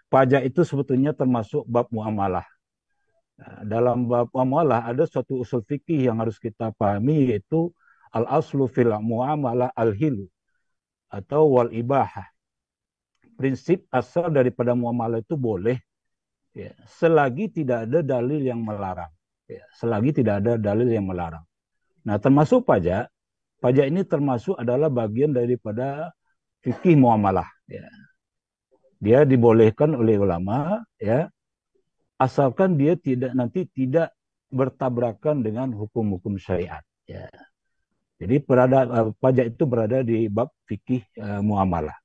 pajak itu sebetulnya termasuk bab muamalah. Nah, dalam bab muamalah ada suatu usul fikih yang harus kita pahami, yaitu al-aslu fil muamalah al-hilu atau wal ibahah. Prinsip asal daripada muamalah itu boleh, ya, selagi tidak ada dalil yang melarang. Ya, selagi tidak ada dalil yang melarang. Nah, termasuk pajak. Pajak ini termasuk adalah bagian daripada fikih muamalah. Ya. Dia dibolehkan oleh ulama, ya, asalkan dia tidak bertabrakan dengan hukum-hukum syariat. Ya. Jadi pajak itu berada di bab fikih muamalah.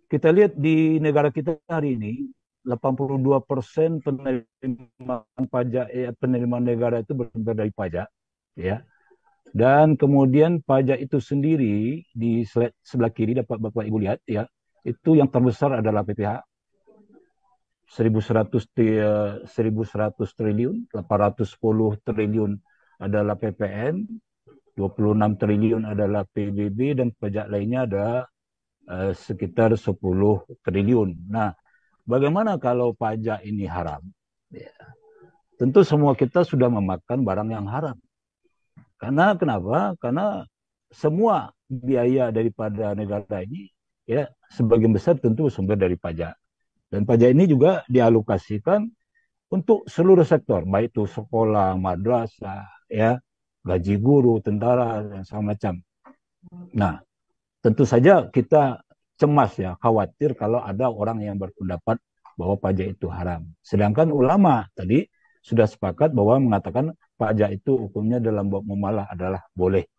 Kita lihat di negara kita hari ini, 82% penerimaan pajak, penerimaan negara itu bersumber dari pajak, ya. Dan kemudian pajak itu sendiri di sebelah kiri dapat Bapak Ibu lihat, ya. Itu yang terbesar adalah PPH 1100 triliun, 810 triliun adalah PPN, 26 triliun adalah PBB, dan pajak lainnya ada sekitar 10 triliun. Nah, bagaimana kalau pajak ini haram? Ya, tentu semua kita sudah memakan barang yang haram. Karena kenapa? Karena semua biaya daripada negara ini, ya, sebagian besar tentu sumber dari pajak. Dan pajak ini juga dialokasikan untuk seluruh sektor, baik itu sekolah, madrasah, ya, gaji guru, tentara, dan segala macam. Nah, tentu saja kita cemas, ya, khawatir kalau ada orang yang berpendapat bahwa pajak itu haram. Sedangkan ulama tadi sudah sepakat bahwa mengatakan pajak itu hukumnya dalam bab muamalah adalah boleh.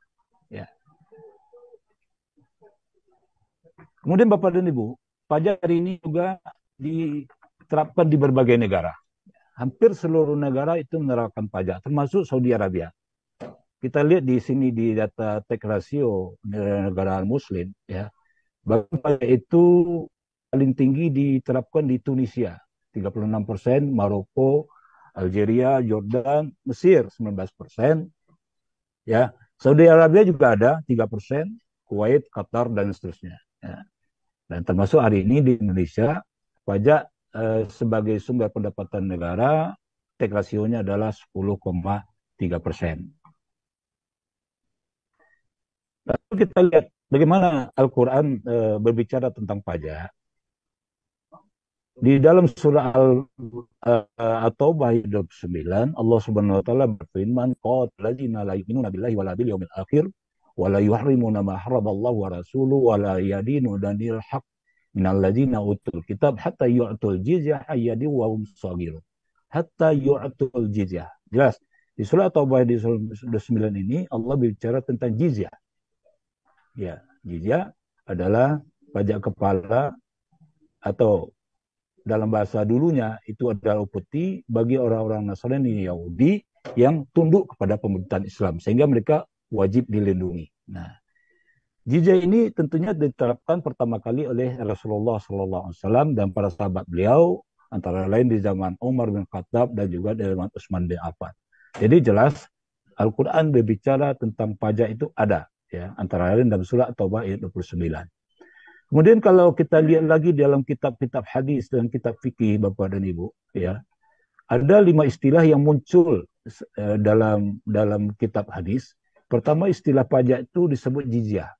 Ya. Kemudian Bapak dan Ibu, pajak hari ini juga diterapkan di berbagai negara. Hampir seluruh negara itu menerapkan pajak, termasuk Saudi Arabia. Kita lihat di sini di data tax ratio negara Muslim, ya, bahkan pajak itu paling tinggi diterapkan di Tunisia, 36%, Maroko, Algeria, Jordan, Mesir 19%, ya. Saudi Arabia juga ada 3%, Kuwait, Qatar, dan seterusnya. Ya. Dan termasuk hari ini di Indonesia, pajak sebagai sumber pendapatan negara, tax rasionya adalah 10,3%. Lalu kita lihat bagaimana Al-Quran berbicara tentang pajak. Di dalam surah At-Taubah ayat 29, Allah Subhanahu wa taala berfirman, "Qatiladzina la yu'minuna billahi wala bil yaumil akhir wa la yuharrimuna ma haramallahu wa rasuluhu wa la yadinu danil haq minal ladzina utul kitab hatta yu'tul jizyah ayyadi wa hum shaghirun." Hatta yu'tul jizyah. Jelas. Di surah At-Taubah di surah 29 ini Allah bicara tentang jizyah. Ya, jizyah adalah pajak kepala, atau dalam bahasa dulunya itu adalah upeti bagi orang-orang Nasrani Yahudi yang tunduk kepada pemerintahan Islam, sehingga mereka wajib dilindungi. Nah, jizyah ini tentunya diterapkan pertama kali oleh Rasulullah SAW dan para sahabat beliau, antara lain di zaman Umar bin Khattab dan juga di zaman Utsman bin Affan. Jadi jelas Al-Quran berbicara tentang pajak itu ada, ya, antara lain dalam surah At-Taubah ayat 29. Kemudian kalau kita lihat lagi dalam kitab-kitab hadis dan kitab fikih Bapak dan Ibu, ya, ada 5 istilah yang muncul dalam kitab hadis. Pertama, istilah pajak itu disebut jizyah.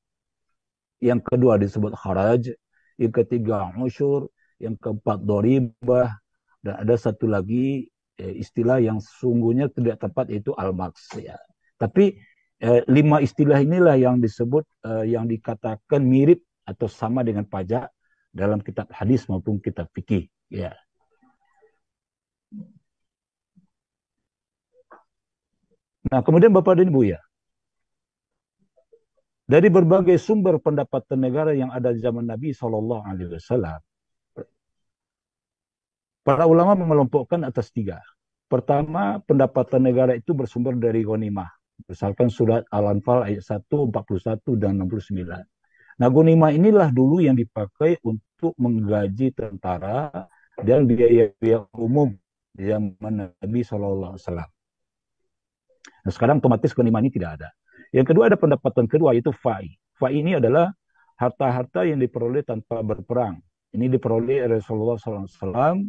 Yang kedua disebut kharaj, yang ketiga usyur, yang keempat doribah, dan ada satu lagi istilah yang sesungguhnya tidak tepat, yaitu al-maks, ya. Tapi 5 istilah inilah yang disebut, yang dikatakan mirip atau sama dengan pajak dalam kitab hadis maupun kitab fikih, ya. Nah, kemudian Bapak dan Ibu, ya, dari berbagai sumber pendapatan negara yang ada di zaman Nabi SAW, para ulama mengelompokkan atas 3. Pertama, pendapatan negara itu bersumber dari ghanimah. Misalkan surat Al-Anfal ayat 1, 41, dan 69. Nah, ghanimah inilah dulu yang dipakai untuk menggaji tentara dan biaya-biaya umum di zaman Nabi SAW. Nah, sekarang otomatis ghanimah ini tidak ada. Yang kedua, ada pendapatan kedua, yaitu fa'i. Fa'i ini adalah harta-harta yang diperoleh tanpa berperang. Ini diperoleh oleh Rasulullah SAW.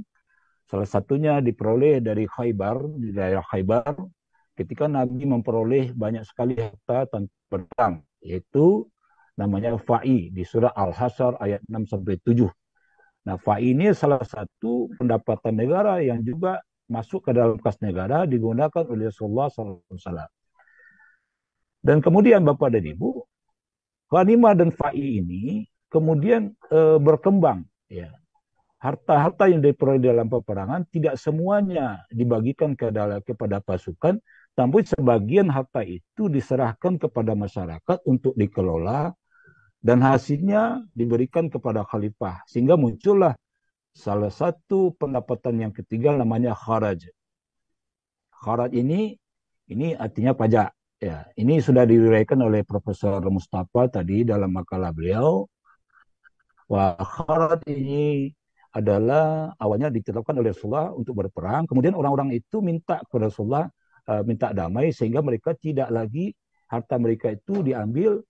Salah satunya diperoleh dari Khaybar, di daerah Khaybar, ketika Nabi memperoleh banyak sekali harta tanpa berperang, yaitu namanya fa'i di surah Al-Hasyr ayat 6-7. Nah, fa'i ini salah satu pendapatan negara yang juga masuk ke dalam kas negara digunakan oleh Rasulullah SAW. Dan kemudian Bapak dan Ibu, ghanimah dan fa'i ini kemudian berkembang, ya. Harta-harta yang diperoleh dalam peperangan tidak semuanya dibagikan kepada pasukan, tapi sebagian harta itu diserahkan kepada masyarakat untuk dikelola dan hasilnya diberikan kepada khalifah. Sehingga muncullah salah satu pendapatan yang ketiga namanya kharaj. Kharaj ini artinya pajak. Ya, ini sudah diuraikan oleh Profesor Mustafa tadi dalam makalah beliau. Wah, kharaj ini adalah awalnya ditetapkan oleh Rasulullah untuk berperang. Kemudian orang-orang itu minta kepada Rasulullah, minta damai sehingga mereka tidak lagi harta mereka itu diambil,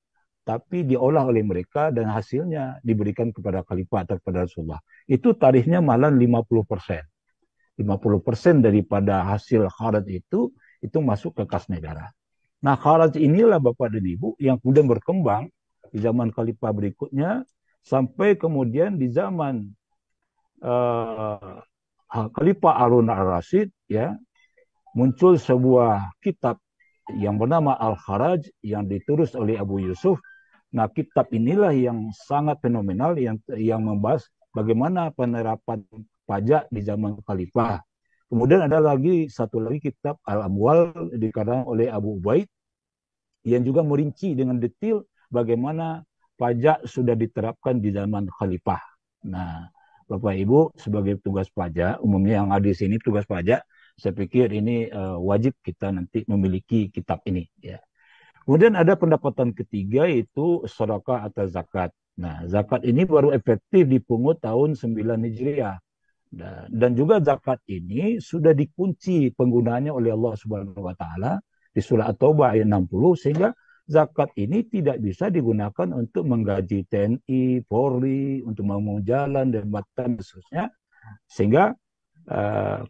tapi diolah oleh mereka dan hasilnya diberikan kepada khalifah atau kepada Rasulullah. Itu tarifnya malah 50%. 50% daripada hasil kharaj itu masuk ke kas negara. Nah, kharaj inilah Bapak dan Ibu yang kemudian berkembang di zaman khalifah berikutnya sampai kemudian di zaman Khalifah Harun al-Rasyid, ya, muncul sebuah kitab yang bernama Al-Kharaj yang ditulis oleh Abu Yusuf. Nah, kitab inilah yang sangat fenomenal yang membahas bagaimana penerapan pajak di zaman khalifah. Kemudian ada lagi satu lagi kitab Al-Amwal dikarang oleh Abu Ubaid yang juga merinci dengan detail bagaimana pajak sudah diterapkan di zaman khalifah. Nah, Bapak Ibu sebagai petugas pajak, umumnya yang ada di sini petugas pajak, saya pikir ini wajib kita nanti memiliki kitab ini. Ya. Kemudian ada pendapatan ketiga yaitu sedekah atau zakat. Nah, zakat ini baru efektif dipungut tahun 9 Hijriah. Dan juga zakat ini sudah dikunci penggunaannya oleh Allah Subhanahu wa taala di surah At-Taubah ayat 60 sehingga zakat ini tidak bisa digunakan untuk menggaji TNI, Polri, untuk membangun jalan dan jembatan khususnya. Sehingga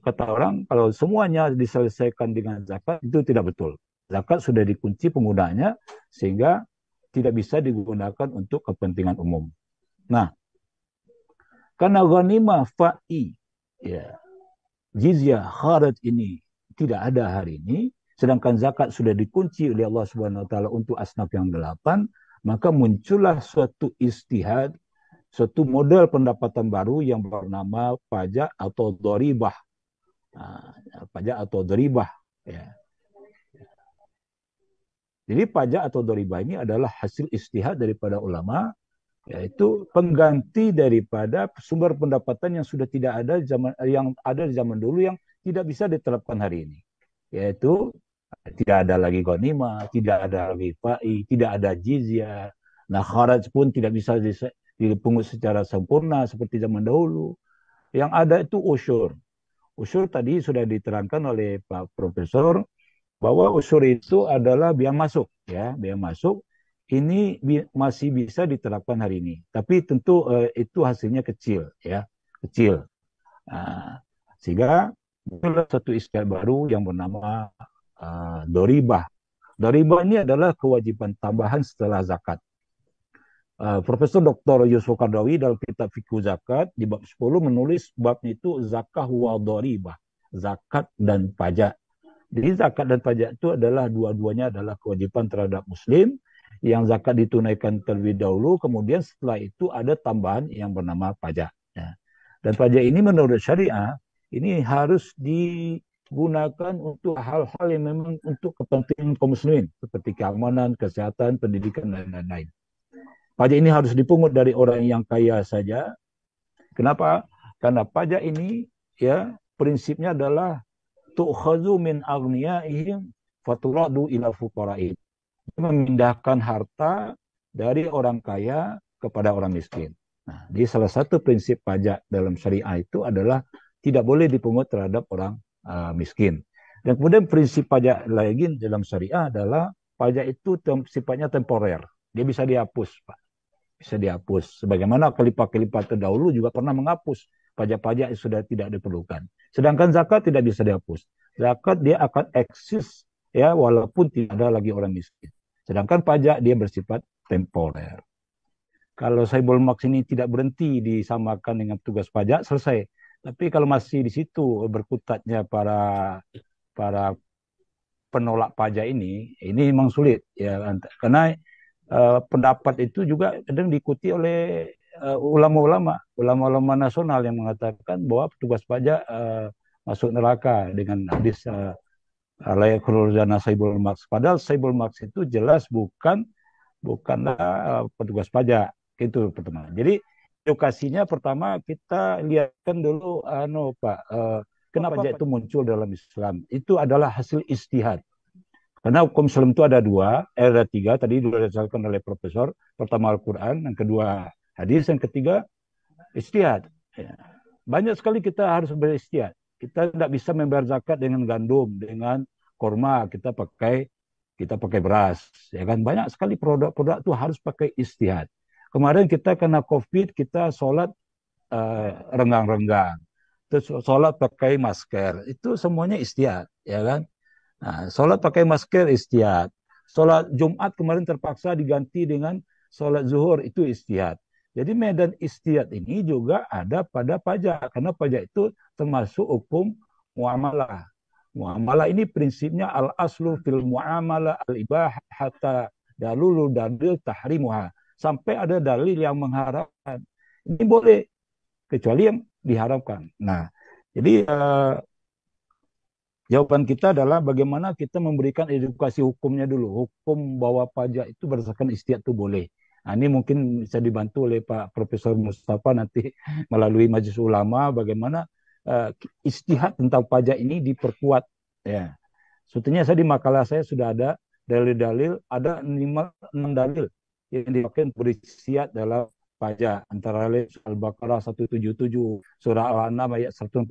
kata orang kalau semuanya diselesaikan dengan zakat itu tidak betul. Zakat sudah dikunci penggunaannya sehingga tidak bisa digunakan untuk kepentingan umum. Nah, karena ghanimah fa'i, ya, jizyah, kharaj ini tidak ada hari ini, sedangkan zakat sudah dikunci oleh Allah Subhanahu wa taala untuk asnaf yang 8, maka muncullah suatu istihad, suatu model pendapatan baru yang bernama pajak atau dharibah. Nah, pajak atau dharibah, ya. Jadi pajak atau dharibah ini adalah hasil istihad daripada ulama, yaitu pengganti daripada sumber pendapatan yang sudah tidak ada yang ada di zaman dulu yang tidak bisa diterapkan hari ini, yaitu tidak ada lagi ghanimah, tidak ada lagi fa'i, tidak ada jizyah. Nah, kharaj pun tidak bisa dipungut secara sempurna seperti zaman dahulu. Yang ada itu usyur. Usyur tadi sudah diterangkan oleh Pak Profesor bahwa usyur itu adalah biaya masuk, ya, biaya masuk ini masih bisa diterapkan hari ini. Tapi tentu itu hasilnya kecil, ya, kecil. Nah, sehingga itulah satu istilah baru yang bernama doribah. Doribah ini adalah kewajiban tambahan setelah zakat. Profesor Dr. Yusuf Qardawi dalam kitab Fikih Zakat di bab 10 menulis babnya itu zakah wa doribah, zakat dan pajak. Jadi zakat dan pajak itu adalah dua-duanya adalah kewajiban terhadap muslim yang zakat ditunaikan terlebih dahulu, kemudian setelah itu ada tambahan yang bernama pajak. Ya. Dan pajak ini menurut syariah ini harus digunakan untuk hal-hal yang memang untuk kepentingan kaum muslimin seperti keamanan, kesehatan, pendidikan dan lain-lain. Pajak ini harus dipungut dari orang yang kaya saja. Kenapa? Karena pajak ini ya prinsipnya adalah tu'khadhu min aghniyaihim faturadu ila fuqara'ihim. Memindahkan harta dari orang kaya kepada orang miskin. Nah, di salah satu prinsip pajak dalam syariah itu adalah tidak boleh dipungut terhadap orang miskin. Dan kemudian prinsip pajak lagi dalam syariah adalah pajak itu sifatnya temporer. Dia bisa dihapus, Pak. bisa dihapus. Sebagaimana khalifah-khalifah terdahulu juga pernah menghapus pajak-pajak yang sudah tidak diperlukan. Sedangkan zakat tidak bisa dihapus. Zakat dia akan eksis ya walaupun tidak ada lagi orang miskin. Sedangkan pajak dia bersifat temporer. Kalau Saibul Maks ini tidak berhenti disamakan dengan tugas pajak, selesai. Tapi kalau masih di situ berkutatnya para para penolak pajak ini memang sulit ya karena pendapat itu juga kadang diikuti oleh ulama-ulama nasional yang mengatakan bahwa petugas pajak masuk neraka dengan hadis la yakhrujana Saibul Maks. Padahal Saibul Maks itu jelas bukanlah petugas pajak itu pertama. Jadi edukasinya pertama kita lihatkan dulu Pak kenapa pajak itu muncul dalam Islam. Itu adalah hasil istihad. Karena hukum Islam itu ada tiga, tadi sudah dijelaskan oleh Profesor. Pertama Al-Quran, yang kedua hadis, yang ketiga istihad. Ya. Banyak sekali kita harus beristihad. Kita tidak bisa membayar zakat dengan gandum, dengan korma, kita pakai beras. Ya kan? Banyak sekali produk-produk itu harus pakai istihad. Kemarin kita kena COVID, kita sholat renggang-renggang. Terus sholat pakai masker. Itu semuanya istihad. Ya kan? Nah, sholat pakai masker istihad. Sholat Jumat kemarin terpaksa diganti dengan sholat zuhur, itu istihad. Jadi medan istihad ini juga ada pada pajak. Karena pajak itu termasuk hukum muamalah. Muamalah ini prinsipnya al-aslu fil muamalah al-ibah hatta dalulu dalil tahrimuha. Sampai ada dalil yang mengharapkan. Ini boleh, kecuali yang diharapkan. Nah, jadi jawaban kita adalah bagaimana kita memberikan edukasi hukumnya dulu. Hukum bahwa pajak itu berdasarkan istihad itu boleh. Nah, ini mungkin bisa dibantu oleh Pak Profesor Mustafa nanti melalui Majelis Ulama bagaimana istihad tentang pajak ini diperkuat. Ya. Sebetulnya saya di makalah saya sudah ada dalil-dalil, ada 6 dalil yang dipakai untuk beristihad dalam pajak. Antara lain Al-Baqarah 177, Surah Al-An'am ayat 141,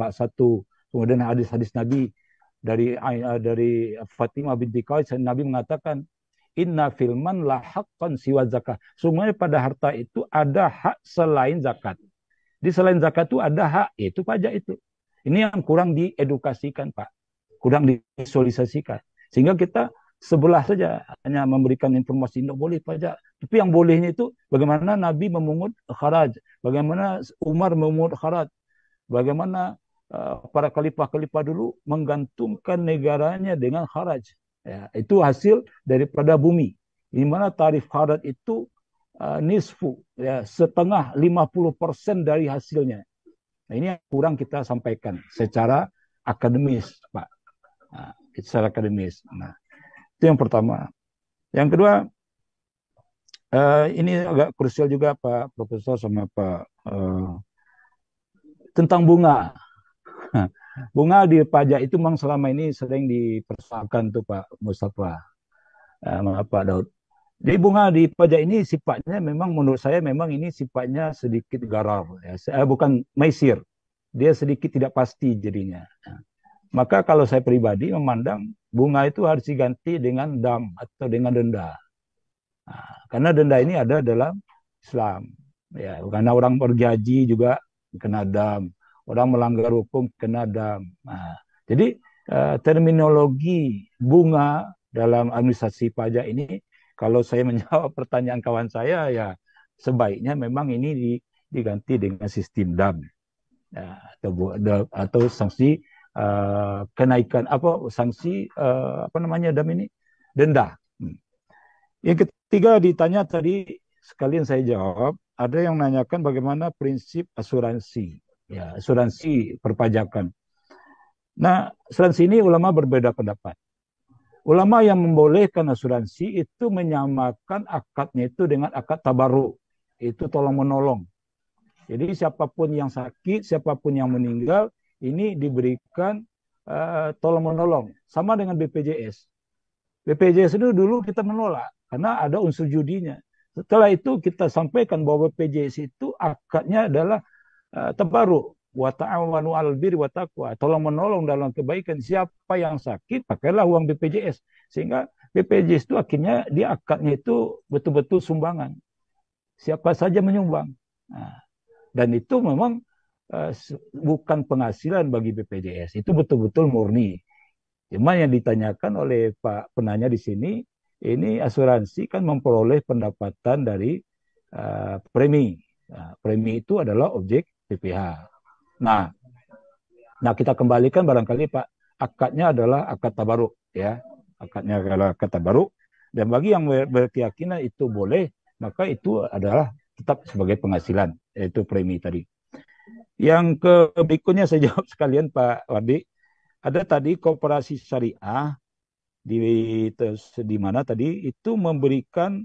kemudian hadis-hadis Nabi dari Fatimah binti Qais, Nabi mengatakan inna filman la haqqan siwa zakat. Sungguhnya pada harta itu ada hak selain zakat. Di selain zakat itu ada hak, yaitu pajak itu. Ini yang kurang diedukasikan, Pak. Kurang divisualisasikan. Sehingga kita sebelah saja hanya memberikan informasi tidak boleh pajak. Tapi yang bolehnya itu bagaimana Nabi memungut kharaj, bagaimana Umar memungut kharaj, bagaimana para khalifah-khalifah dulu menggantungkan negaranya dengan kharaj. Ya, itu hasil daripada bumi. Di mana tarif kharaj itu nisfu, ya, setengah 50% dari hasilnya. Nah, ini yang kurang kita sampaikan secara akademis, Pak. Nah, secara akademis. Nah, itu yang pertama. Yang kedua, ini agak krusial juga Pak Profesor sama Pak tentang bunga. Bunga di pajak itu memang selama ini sering dipersoalkan tuh Pak Mustafa, Pak Daud. Jadi bunga di pajak ini sifatnya memang menurut saya memang ini sifatnya sedikit garar, ya. Bukan maisir, dia sedikit tidak pasti jadinya. Maka kalau saya pribadi memandang bunga itu harus diganti dengan dam atau dengan denda. Karena denda ini ada dalam Islam, ya. Karena orang bergaji juga kena dam. Orang melanggar hukum kena dam. Nah, jadi terminologi bunga dalam administrasi pajak ini, kalau saya menjawab pertanyaan kawan saya, ya sebaiknya memang ini diganti dengan sistem dam, ya, atau sanksi kenaikan sanksi apa namanya dam ini denda. Yang ketiga ditanya tadi sekalian saya jawab, ada yang menanyakan bagaimana prinsip asuransi. Ya, asuransi perpajakan. Nah, asuransi ini ulama berbeda pendapat. Ulama yang membolehkan asuransi itu menyamakan akadnya itu dengan akad tabarruk. Itu tolong menolong. Jadi siapapun yang sakit, siapapun yang meninggal, ini diberikan tolong menolong. Sama dengan BPJS. BPJS itu dulu kita menolak karena ada unsur judinya. Setelah itu kita sampaikan bahwa BPJS itu akadnya adalah tabarruk, wa ta'awanu 'alal birri wa taqwa, tolong menolong dalam kebaikan. Siapa yang sakit pakailah uang BPJS, sehingga BPJS itu akhirnya dia akadnya itu betul-betul sumbangan. siapa saja menyumbang. Nah, dan itu memang bukan penghasilan bagi BPJS, itu betul-betul murni. Cuma yang ditanyakan oleh Pak penanya di sini, ini asuransi kan memperoleh pendapatan dari premi. Nah, premi itu adalah objek PPh. Nah, nah kita kembalikan barangkali Pak, akadnya adalah akad tabaruk ya. Akadnya adalah akad tabaruk. Dan bagi yang berkeyakinan itu boleh, maka itu adalah tetap sebagai penghasilan, yaitu premi tadi. Yang berikutnya saya jawab sekalian Pak Wardi. Ada tadi koperasi syariah di di mana tadi itu memberikan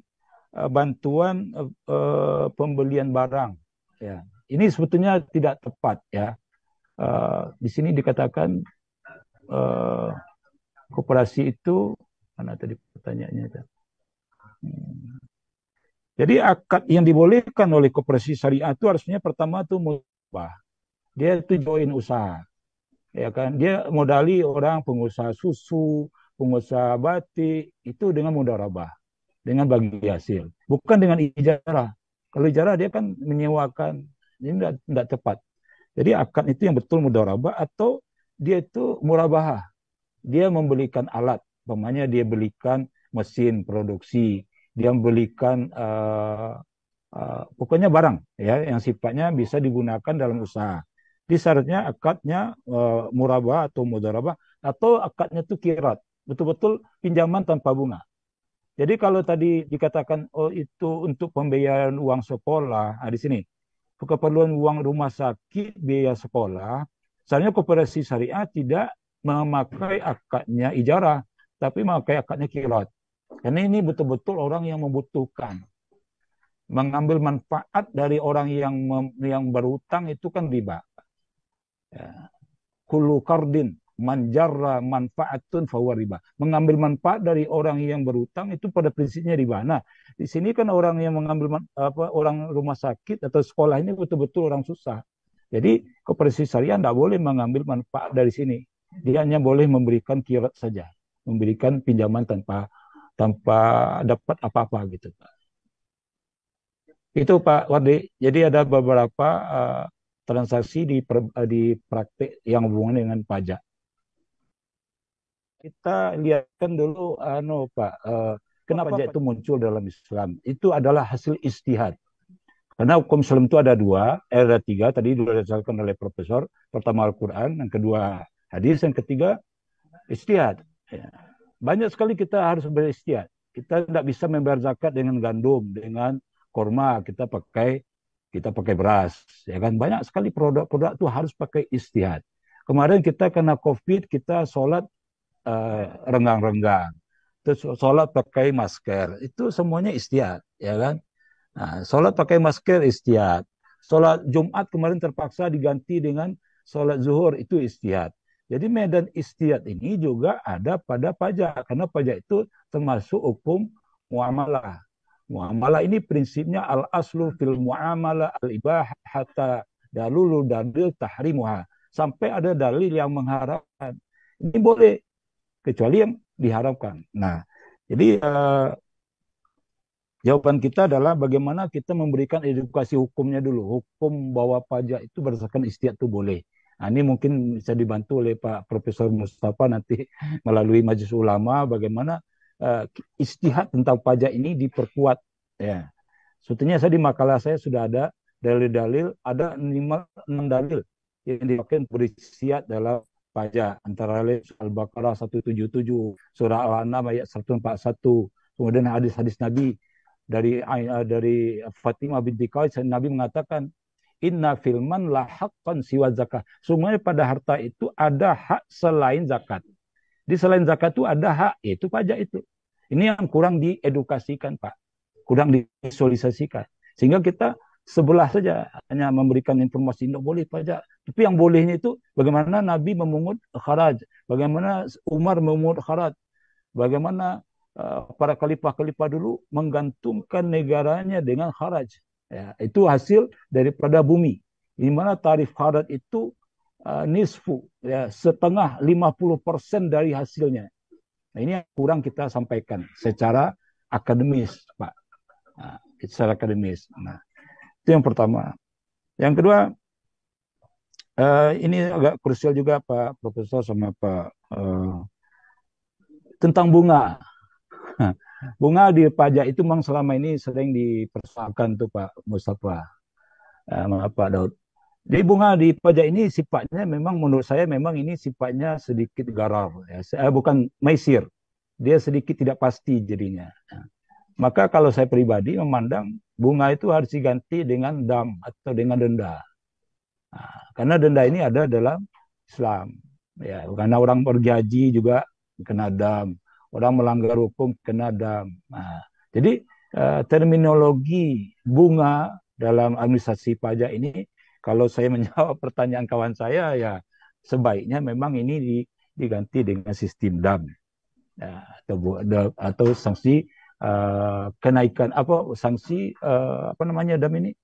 bantuan pembelian barang. Ya, ini sebetulnya tidak tepat ya. Di sini dikatakan uh, koperasi itu mana tadi pertanyaannya? Hmm. Jadi akad yang dibolehkan oleh koperasi syariah itu harusnya pertama tuh mubah. Dia itu join usaha. Ya kan dia modali orang pengusaha susu, pengusaha batik itu dengan mudharabah, dengan bagi hasil, bukan dengan ijarah. Kalau ijarah dia kan menyewakan, ini tidak tepat. Jadi akad itu yang betul mudharabah atau dia itu murabahah. Dia membelikan alat, umpamanya dia belikan mesin produksi, dia membelikan pokoknya barang ya yang sifatnya bisa digunakan dalam usaha. Di syaratnya akadnya murabah atau mudharabah atau akadnya itu kirat, betul-betul pinjaman tanpa bunga. Jadi kalau tadi dikatakan oh itu untuk pembayaran uang sekolah, di sini keperluan uang rumah sakit, biaya sekolah, sebenarnya koperasi syariah tidak memakai akadnya ijarah, tapi memakai akadnya kirat. Karena ini betul-betul orang yang membutuhkan. Mengambil manfaat dari orang yang berutang itu kan riba. Ya. Kullu kardin manjarra manfaatun fahuwa riba. Mengambil manfaat dari orang yang berutang itu pada prinsipnya riba. Nah, di sini kan orang yang mengambil orang rumah sakit atau sekolah ini betul-betul orang susah. Jadi koperasi syariah tidak boleh mengambil manfaat dari sini. Dia hanya boleh memberikan kirat saja, memberikan pinjaman tanpa tanpa dapat apa-apa gitu, Pak. Itu Pak Wardi. Jadi ada beberapa transaksi di praktik yang hubungan dengan pajak. Kita lihatkan dulu, Pak, kenapa pajak itu muncul dalam Islam? Itu adalah hasil istihad. Karena hukum Islam itu ada dua, ada tiga. Tadi sudah dijelaskan oleh Profesor. Pertama Al-Quran, yang kedua hadis, yang ketiga istihad. Ya. Banyak sekali kita harus beristihad. Kita tidak bisa membayar zakat dengan gandum, dengan korma. Kita pakai beras, ya kan? Banyak sekali produk-produk itu harus pakai istihad. Kemarin kita kena COVID, kita sholat renggang-renggang. Terus sholat pakai masker. Itu semuanya istihad, ya kan? Nah, sholat pakai masker istihad. Sholat Jumat kemarin terpaksa diganti dengan sholat zuhur, itu istihad. Jadi medan istihad ini juga ada pada pajak. Karena pajak itu termasuk hukum muamalah. Muamalah ini prinsipnya al-aslu fil muamalah al-ibah hatta dalulu dalil tahrimuha. Sampai ada dalil yang mengharapkan. Ini boleh, kecuali yang diharapkan. Nah, jadi jawaban kita adalah bagaimana kita memberikan edukasi hukumnya dulu. Hukum bahwa pajak itu berdasarkan istiad itu boleh. Nah, ini mungkin bisa dibantu oleh Pak Profesor Mustafa nanti melalui Majelis Ulama bagaimana istihad tentang pajak ini diperkuat. Ya. Sebetulnya saya di makalah saya sudah ada dalil-dalil, ada 6 dalil yang dipakai untuk beristihad dalam pajak. Antara lain Al-Baqarah 177, Surah Al-An'am ayat 141, kemudian hadis-hadis Nabi dari Fatimah binti Qais, Nabi mengatakan inna filman la haqqan siwa zakat. Semuanya pada harta itu ada hak selain zakat. Di selain zakat itu ada hak, yaitu pajak itu. Ini yang kurang diedukasikan, Pak. Kurang divisualisasikan. Sehingga kita sebelah saja hanya memberikan informasi tidak boleh pajak. Tapi yang bolehnya itu bagaimana Nabi memungut kharaj, bagaimana Umar memungut kharaj, bagaimana para khalifah-khalifah dulu menggantungkan negaranya dengan kharaj. Ya, itu hasil daripada bumi. Di mana tarif kharaj itu nisfu, ya, setengah 50% dari hasilnya. Nah, ini yang kurang kita sampaikan secara akademis, Pak. Nah, secara akademis. Nah, itu yang pertama. Yang kedua, ini agak krusial juga Pak Profesor sama Pak tentang bunga. Bunga di pajak itu memang selama ini sering dipersoalkan tuh Pak Mustafa, maaf Pak Daud. Jadi bunga di pajak ini sifatnya memang menurut saya memang ini sifatnya sedikit garar, ya. Bukan maisir, dia sedikit tidak pasti jadinya. Nah, maka kalau saya pribadi memandang bunga itu harus diganti dengan dam atau dengan denda. Nah, karena denda ini ada dalam Islam. Ya, karena orang bergaji juga kena dam, orang melanggar hukum kena dam. Nah, jadi terminologi bunga dalam administrasi pajak ini, kalau saya menjawab pertanyaan kawan saya, ya sebaiknya memang ini diganti dengan sistem dam, ya, atau sanksi kenaikan apa sanksi apa namanya dam ini